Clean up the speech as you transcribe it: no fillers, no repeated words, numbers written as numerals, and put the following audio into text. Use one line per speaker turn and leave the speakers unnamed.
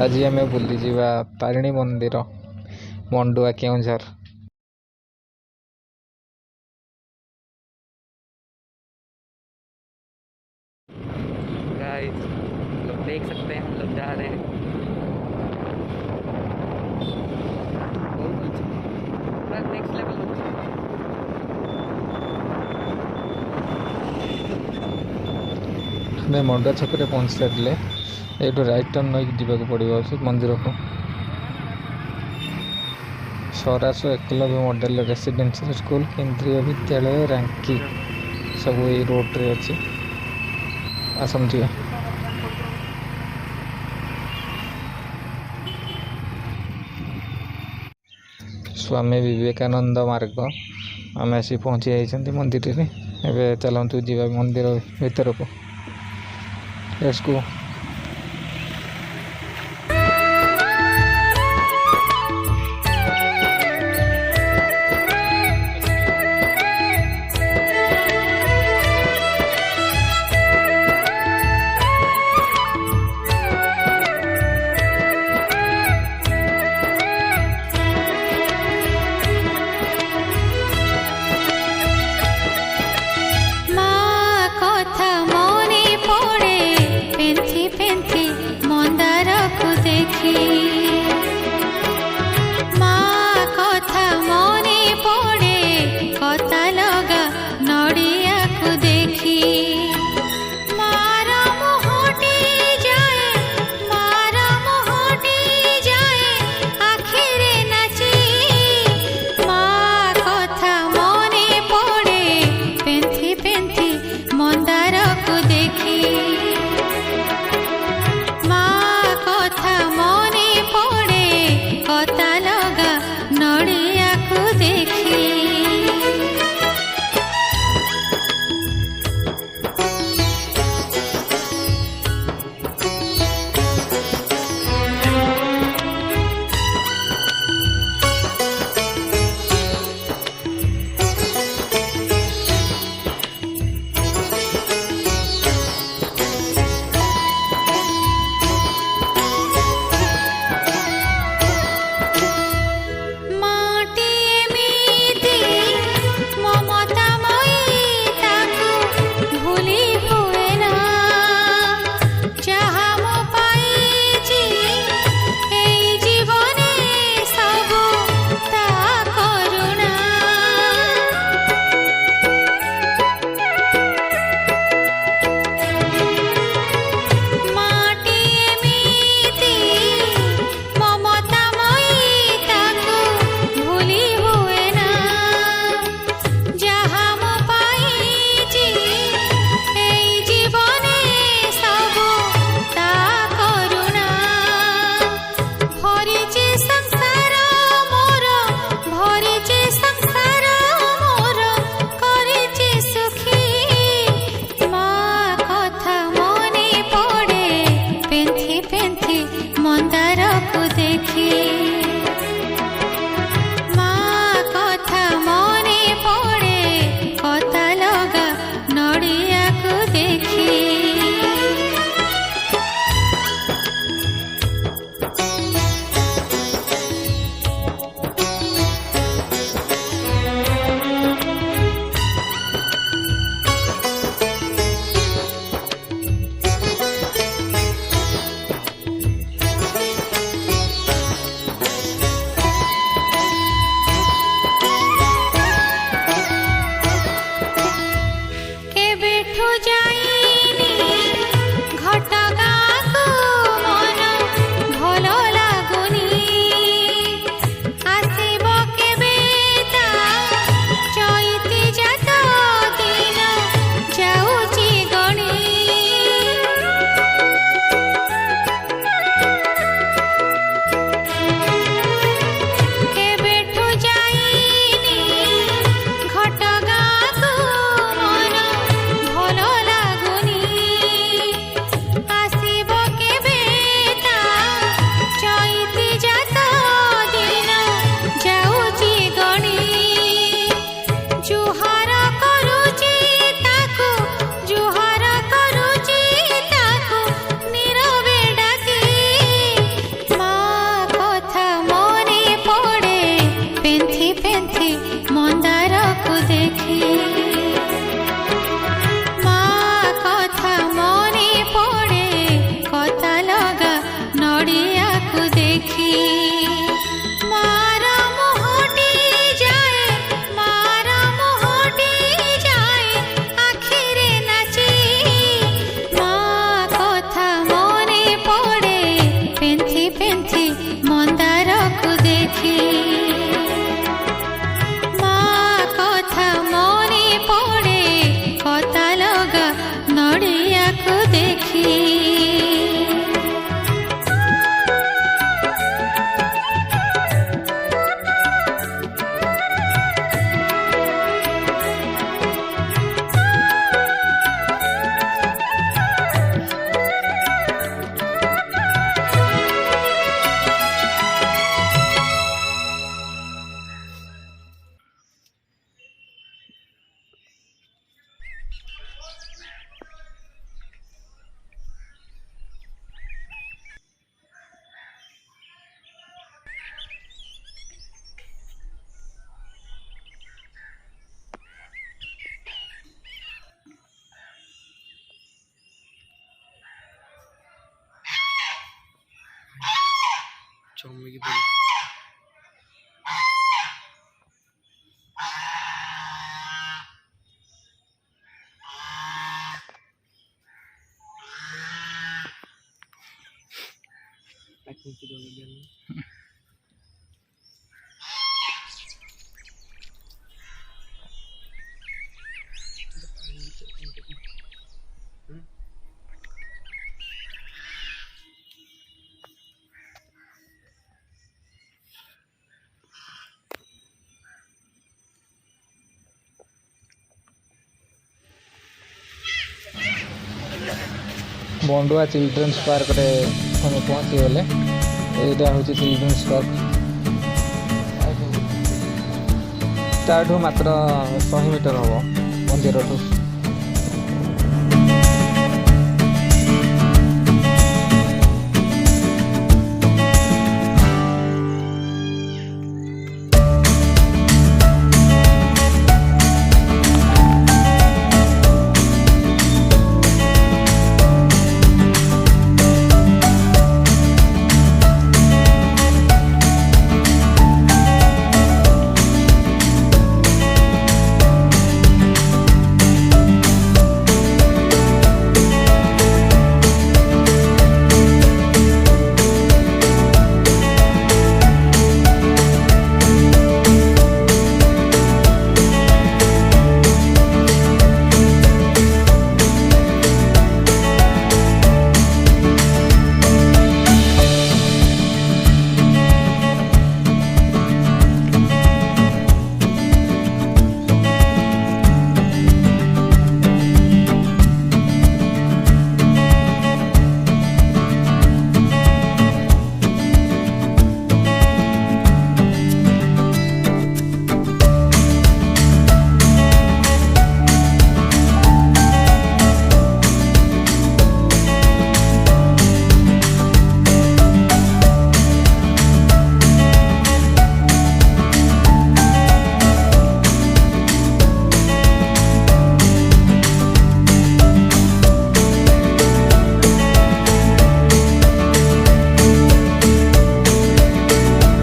आज आम बुली जावा तारिणी मंदिर मंडुआ केउझर। गाइस लोग देख सकते हैं हम लोग जा रहे हैं। बहुत अच्छा नेक्स्ट लेवल। हमें मंडुआ छक पहुँच सारे ये राइट टर्न नहीं जावाक पड़ो मंदिर को। Saurashtra Eklavya model residential school केंद्रीय विद्यालय रांकी सब ये रोड रे अच्छी आसम जी। स्वामी विवेकानंद मार्ग आम आसी पहुँची जाइए मंदिर में। एवं चलतु जा मंदिर भीतर को। Let's go.
माँ कथा मने देखी माँ कथा मने पड़े कता लगा नड़िया को देखी मार मुहटी जाए आखिरे नाची माँ कथा मने पड़े पेंथी पेंथी मंदार को देखी माँ कथा मने पड़े कता लगा नड़िया को देखी
बंडुआ चिल्ड्रेन्स पार्क रे हम पहुँची गले। यहाँ हूँ चिल्ड्रेन्स पार्क ताठू मात्र 100 मीटर हम मंदिर।